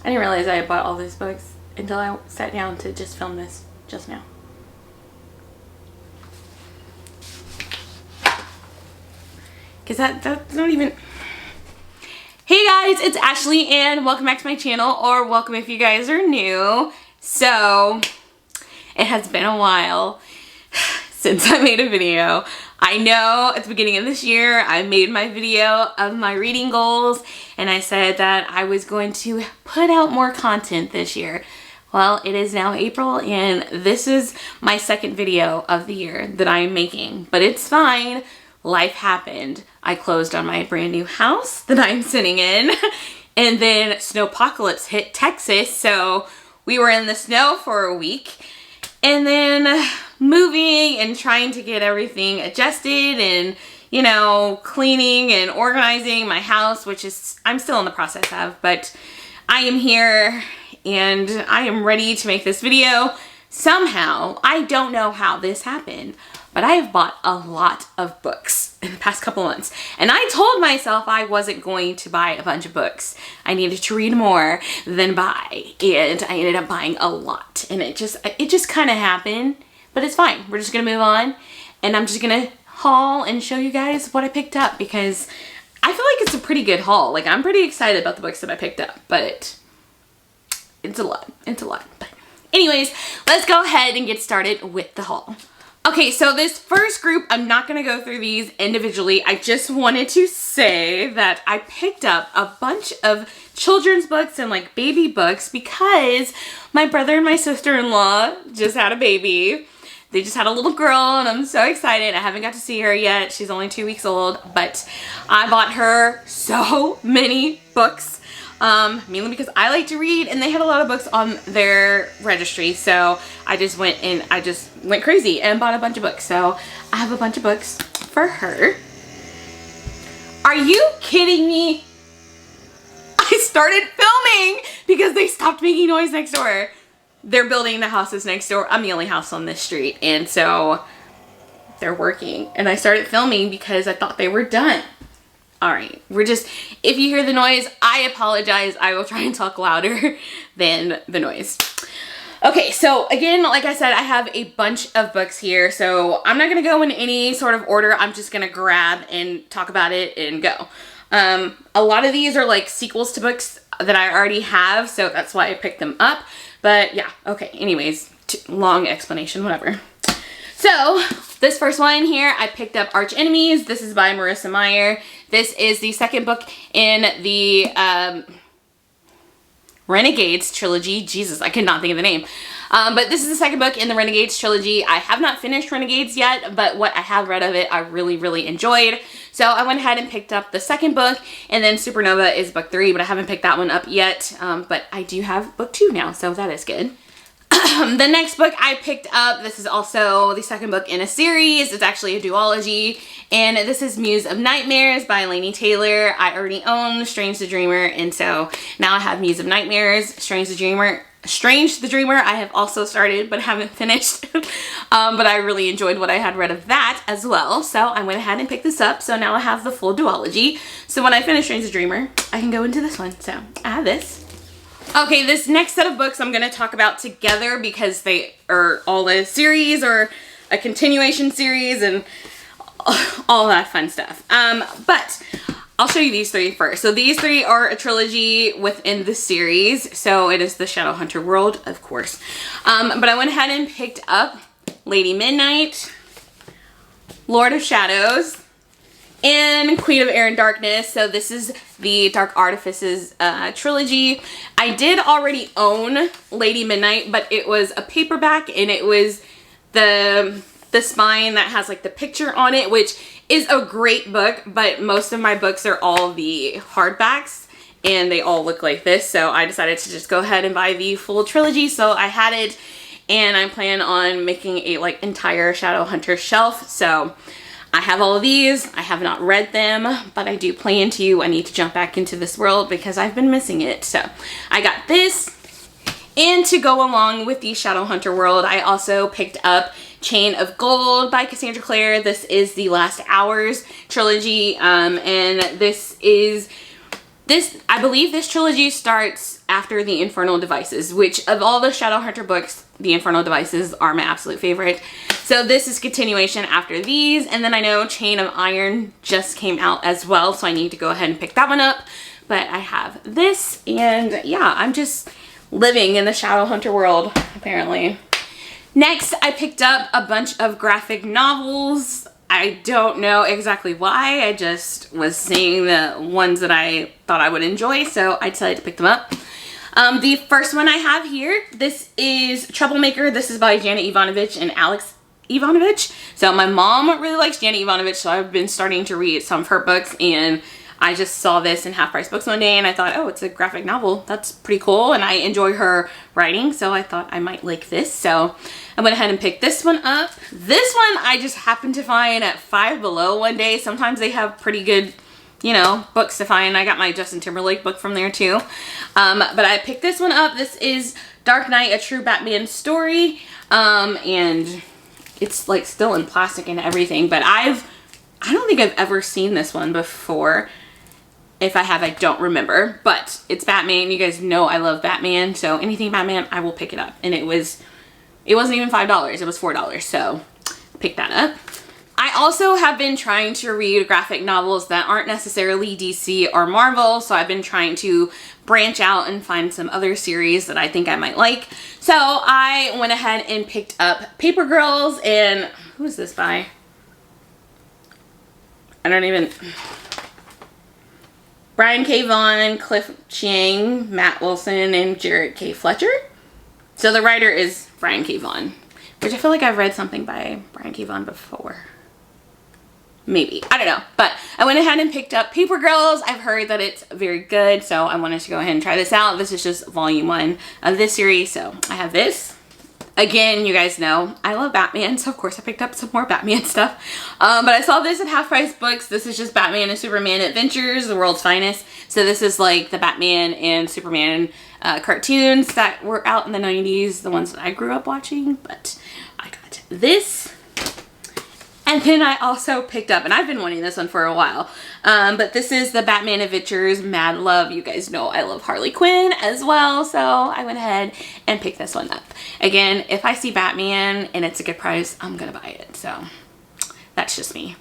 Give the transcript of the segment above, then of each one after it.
I didn't realize I had bought all these books until I sat down to just film this just now. Because that's not even... Hey guys, it's Ashley and welcome back to my channel, or welcome if you guys are new. So, it has been a while since I made a video. I know at the beginning of this year I made my video of my reading goals and I said that I was going to put out more content this year. Well, it is now April and this is my second video of the year that I am making, but it's fine. Life happened. I closed on my brand new house that I'm sitting in and then snowpocalypse hit Texas, so we were in the snow for a week. And then moving and trying to get everything adjusted and, you know, cleaning and organizing my house, which is, I'm still in the process of, but I am here and I am ready to make this video. Somehow, I don't know how this happened, but I have bought a lot of books in the past couple months. And I told myself I wasn't going to buy a bunch of books. I needed to read more than buy. And I ended up buying a lot. And it just kind of happened, but it's fine. We're just gonna move on. And I'm just gonna haul and show you guys what I picked up because I feel like it's a pretty good haul. Like, I'm pretty excited about the books that I picked up, but it's a lot. It's a lot. But anyways, let's go ahead and get started with the haul. Okay, so this first group, I'm not going to go through these individually. I just wanted to say that I picked up a bunch of children's books and like baby books because my brother and my sister-in-law just had a baby. They just had a little girl and I'm so excited. I haven't got to see her yet. She's only 2 weeks old, but I bought her so many books. Mainly because I like to read and they had a lot of books on their registry, so I just went crazy and bought a bunch of books. So I have a bunch of books for her. Are you kidding me? I started filming because they stopped making noise next door. They're building the houses next door. I'm the only house on this street, and so they're working and I started filming because I thought they were done. All right, if you hear the noise, I apologize. I will try and talk louder than the noise. Okay, so again, like I said, I have a bunch of books here, so I'm not gonna go in any sort of order. I'm just gonna grab and talk about it and go. A lot of these are like sequels to books that I already have, so that's why I picked them up. But yeah, okay, anyways, long explanation, whatever. So, this first one here, I picked up Arch Enemies. This is by Marissa Meyer. This is the second book in the Renegades trilogy. Jesus, I could not think of the name. But this is the second book in the Renegades trilogy. I have not finished Renegades yet, but what I have read of it, I really, really enjoyed. So I went ahead and picked up the second book, and then Supernova is book 3, but I haven't picked that one up yet. But I do have book 2 now, so that is good. The next book I picked up, this is also the second book in a series. It's actually a duology, and this is Muse of Nightmares by Laini Taylor. I already own Strange the Dreamer, and so now I have Muse of Nightmares. Strange the Dreamer I have also started but haven't finished. But I really enjoyed what I had read of that as well, so I went ahead and picked this up. So now I have the full duology, so when I finish Strange the Dreamer I can go into this one. So I have this. Okay, this next set of books I'm going to talk about together because they are all a series or a continuation series and all that fun stuff. But I'll show you these 3 first. So these 3 are a trilogy within the series. So it is the Shadowhunter world, of course. But I went ahead and picked up Lady Midnight, Lord of Shadows, and Queen of Air and Darkness. So this is the Dark Artifices trilogy. I did already own Lady Midnight, but it was a paperback and it was the spine that has like the picture on it, which is a great book, but most of my books are all the hardbacks and they all look like this. So I decided to just go ahead and buy the full trilogy. So I had it and I plan on making a like entire Shadowhunter shelf. So I have all of these. I have not read them, but I do plan to. I need to jump back into this world because I've been missing it. So I got this. And to go along with the Shadowhunter world, I also picked up Chain of Gold by Cassandra Clare. This is the Last Hours trilogy. And I believe this trilogy starts after the Infernal Devices, which of all the Shadowhunter books, the Infernal Devices are my absolute favorite. So this is continuation after these. And then I know Chain of Iron just came out as well, so I need to go ahead and pick that one up. But I have this, and yeah, I'm just living in the Shadowhunter world, apparently. Next, I picked up a bunch of graphic novels. I don't know exactly why. I just was seeing the ones that I thought I would enjoy, so I decided to pick them up. The first one I have here, this is Troublemaker. This is by Janet Ivanovich and Alex Ivanovich. So my mom really likes Janet Ivanovich, so I've been starting to read some of her books, and I just saw this in Half Price Books one day and I thought, oh, it's a graphic novel. That's pretty cool, and I enjoy her writing, so I thought I might like this. So I went ahead and picked this one up. This one I just happened to find at Five Below one day. Sometimes they have pretty good, you know, books to find. I got my Justin Timberlake book from there too. But I picked this one up. This is Dark Knight, A True Batman Story. And it's like still in plastic and everything, but I don't think I've ever seen this one before. If I have, I don't remember, but it's Batman. You guys know I love Batman, so anything Batman, I will pick it up. And it wasn't even $5, it was $4, so pick that up. I also have been trying to read graphic novels that aren't necessarily DC or Marvel, so I've been trying to branch out and find some other series that I think I might like. So I went ahead and picked up Paper Girls, and who is this by? I don't even... Brian K. Vaughan, Cliff Chiang, Matt Wilson, and Jarrett K. Fletcher. So the writer is Brian K. Vaughan, which I feel like I've read something by Brian K. Vaughan before. Maybe. I don't know. But I went ahead and picked up Paper Girls. I've heard that it's very good, so I wanted to go ahead and try this out. This is just volume 1 of this series, so I have this. Again, you guys know I love Batman, so of course I picked up some more Batman stuff. But I saw this at Half Price Books. This is just Batman and Superman Adventures, the world's finest. So this is like the Batman and Superman cartoons that were out in the 90s, the ones that I grew up watching. But I got this. And then I also picked up, and I've been wanting this one for a while, but this is the Batman Adventures Mad Love. You guys know I love Harley Quinn as well, so I went ahead and picked this one up. Again, if I see Batman and it's a good price, I'm gonna buy it, so that's just me.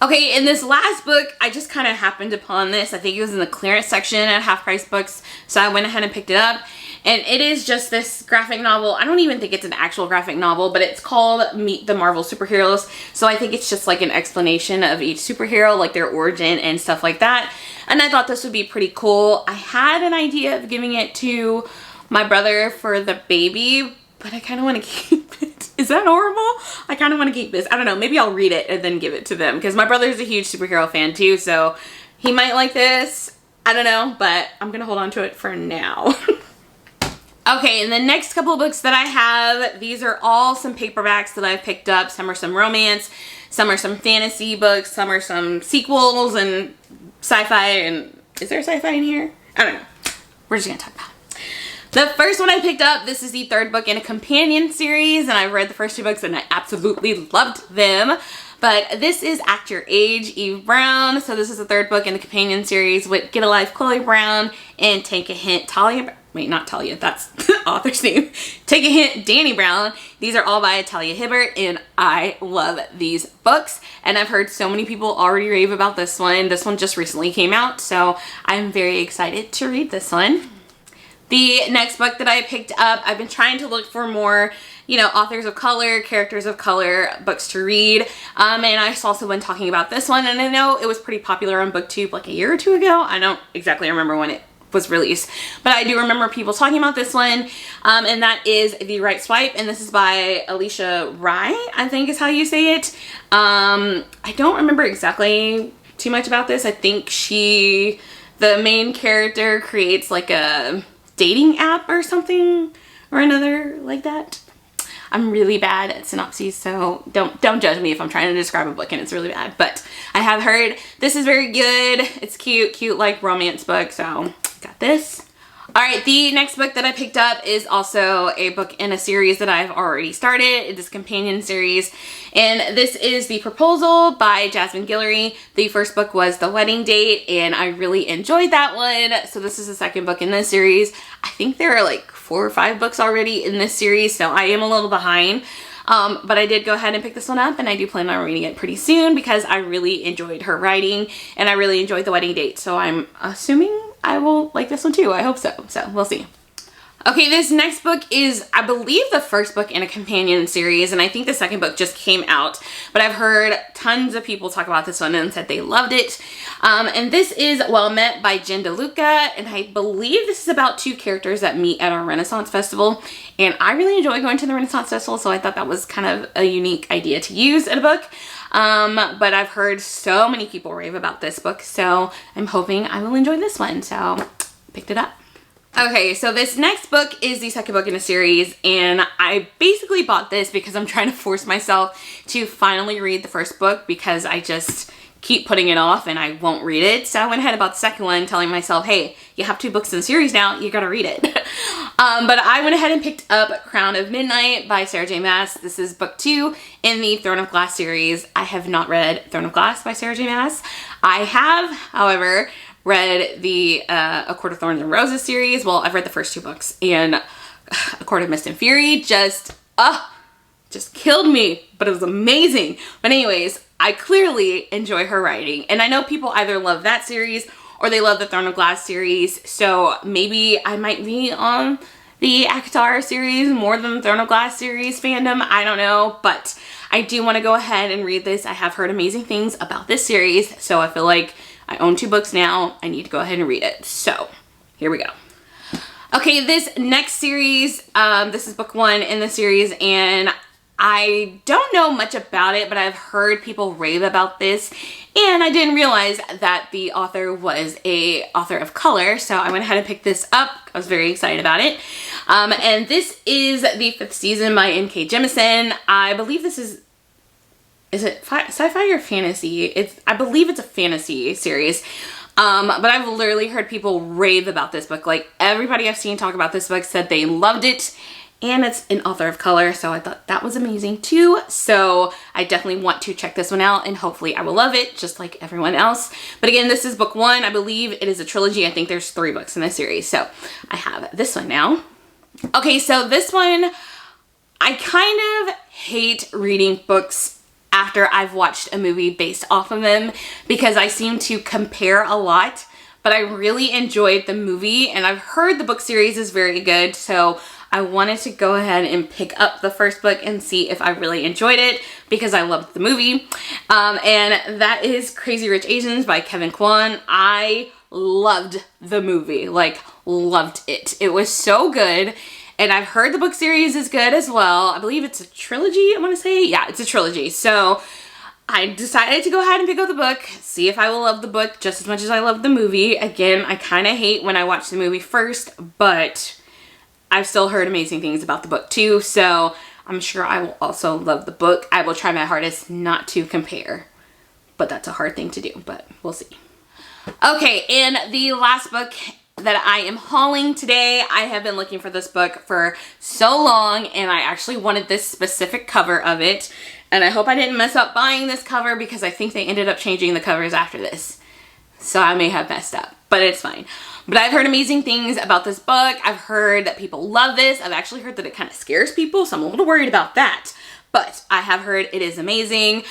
Okay, in this last book, I just kind of happened upon this. I think it was in the clearance section at Half Price Books, so I went ahead and picked it up. And it is just this graphic novel. I don't even think it's an actual graphic novel, but it's called Meet the Marvel Superheroes. So I think it's just like an explanation of each superhero, like their origin and stuff like that. And I thought this would be pretty cool. I had an idea of giving it to my brother for the baby, but I kind of want to keep it. Is that horrible? I kind of want to keep this. I don't know. Maybe I'll read it and then give it to them, because my brother's a huge superhero fan too, so he might like this. I don't know, but I'm going to hold on to it for now. Okay, and the next couple of books that I have, these are all some paperbacks that I've picked up. Some are some romance, some are some fantasy books, some are some sequels and sci-fi, and is there sci-fi in here? I don't know. We're just gonna talk about it. The first one I picked up, this is the third book in a companion series, and I've read the first 2 books and I absolutely loved them. But this is Act Your Age, Eve Brown. So this is the third book in the companion series with Get a Life, Chloe Brown, and Take a Hint, Talia. Wait, not Talia, that's the author's name. Take a Hint, Danny Brown. These are all by Talia Hibbert, and I love these books. And I've heard so many people already rave about this one. This one just recently came out, so I'm very excited to read this one. The next book that I picked up, I've been trying to look for more, you know, authors of color, characters of color books to read. And I also been talking about this one, and I know it was pretty popular on BookTube like a year or 2 ago. I don't exactly remember when it was released, but I do remember people talking about this one, and that is The Right Swipe, and this is by Alicia Rye, I think is how you say it. I don't remember exactly too much about this. I think the main character creates like a dating app or something or another like that. I'm really bad at synopses, so don't judge me if I'm trying to describe a book and it's really bad, but I have heard this is very good. It's cute like romance book, so got this. Alright, the next book that I picked up is also a book in a series that I've already started. It is a companion series, and this is The Proposal by Jasmine Guillory. The first book was The Wedding Date, and I really enjoyed that one. So this is the second book in this series. I think there are like 4 or 5 books already in this series, so I am a little behind. But I did go ahead and pick this one up, and I do plan on reading it pretty soon because I really enjoyed her writing, and I really enjoyed The Wedding Date. So I'm assuming I will like this one too. I hope so. So we'll see. Okay, this next book is, I believe, the first book in a companion series, and I think the second book just came out, but I've heard tons of people talk about this one and said they loved it. And this is Well Met by Jen DeLuca, and I believe this is about 2 characters that meet at our Renaissance Festival, and I really enjoy going to the Renaissance Festival, so I thought that was kind of a unique idea to use in a book. But I've heard so many people rave about this book, so I'm hoping I will enjoy this one, so picked it up. Okay, so this next book is the second book in a series, and I basically bought this because I'm trying to force myself to finally read the first book because I just keep putting it off and I won't read it. So I went ahead and bought the second one, telling myself, hey, you have 2 books in the series now, you gotta read it. But I went ahead and picked up Crown of Midnight by Sarah J Maas. This is book 2 in the Throne of Glass series. I have not read Throne of Glass by Sarah J Maas. I have, however, read the A Court of Thorns and Roses series. Well, I've read the first 2 books, and A Court of Mist and Fury just killed me, but it was amazing. But anyways, I clearly enjoy her writing, and I know people either love that series or they love the Throne of Glass series, so maybe I might be on the ACOTAR series more than the Throne of Glass series fandom. I don't know, but I do want to go ahead and read this. I have heard amazing things about this series, so I feel like I own 2 books now. I need to go ahead and read it. So here we go. Okay, this next series, this is book 1 in the series, and I don't know much about it, but I've heard people rave about this, and I didn't realize that the author was a author of color, so I went ahead and picked this up. I was very excited about it. And this is the 5th season by N.K. Jemisin. I believe this is it sci-fi or fantasy? I believe it's a fantasy series. But I've literally heard people rave about this book. Like, everybody I've seen talk about this book said they loved it, and it's an author of color, so I thought that was amazing too. So I definitely want to check this one out, and hopefully I will love it just like everyone else. But again, this is book 1. I believe it is a trilogy. I think there's 3 books in this series, so I have this one now. Okay, so this one, I kind of hate reading books after I've watched a movie based off of them because I seem to compare a lot, but I really enjoyed the movie, and I've heard the book series is very good, so I wanted to go ahead and pick up the first book and see if I really enjoyed it because I loved the movie. And that is Crazy Rich Asians by Kevin Kwan. I loved the movie, like loved it. It was so good. And I've heard the book series is good as well. I believe it's a trilogy, I want to say. Yeah, it's a trilogy. So I decided to go ahead and pick up the book, see if I will love the book just as much as I love the movie. Again, I kind of hate when I watch the movie first, but I've still heard amazing things about the book too. So I'm sure I will also love the book. I will try my hardest not to compare, but that's a hard thing to do, but we'll see. Okay, and the last book that I am hauling today, I have been looking for this book for so long, and I actually wanted this specific cover of it, and I hope I didn't mess up buying this cover because I think they ended up changing the covers after this, so I may have messed up, but it's fine. But I've heard amazing things about this book. I've heard that people love this. I've actually heard that it kind of scares people, so I'm a little worried about that, but I have heard it is amazing.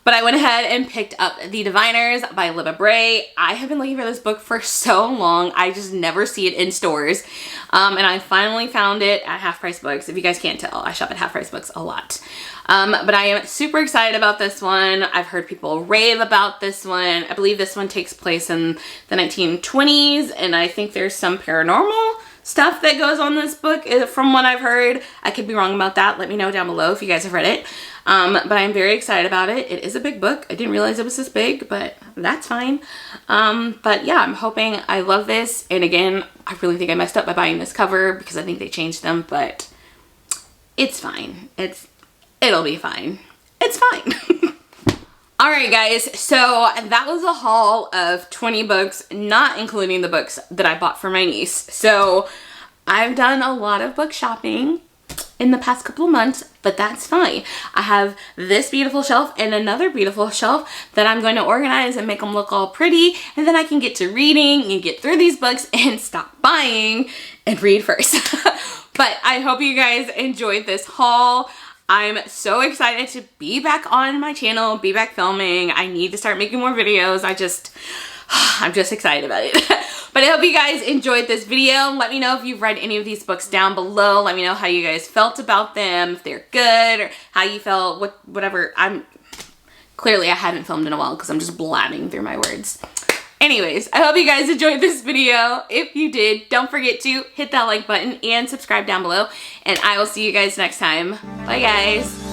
But I went ahead and picked up The Diviners by Libba Bray. I have been looking for this book for so long. I just never see it in stores. And I finally found it at Half Price Books. If you guys can't tell, I shop at Half Price Books a lot. But I am super excited about this one. I've heard people rave about this one. I believe this one takes place in the 1920s, and I think there's some paranormal stuff that goes on this book from what I've heard. I could be wrong about that. Let me know down below if you guys have read it. But I'm very excited about it. It is a big book. I didn't realize it was this big, but that's fine. But yeah, I'm hoping I love this. And again, I really think I messed up by buying this cover because I think they changed them, but it's fine. It'll be fine. It's fine. Alright guys, so that was a haul of 20 books, not including the books that I bought for my niece. So I've done a lot of book shopping in the past couple of months, but that's fine. I have this beautiful shelf and another beautiful shelf that I'm going to organize and make them look all pretty, and then I can get to reading and get through these books and stop buying and read first. But I hope you guys enjoyed this haul. I'm so excited to be back on my channel, be back filming. I need to start making more videos. I'm just excited about it. But I hope you guys enjoyed this video. Let me know if you've read any of these books down below. Let me know how you guys felt about them, if they're good, or how you felt, whatever. Clearly I haven't filmed in a while because I'm just blabbing through my words. Anyways, I hope you guys enjoyed this video. If you did, don't forget to hit that like button and subscribe down below. And I will see you guys next time. Bye guys.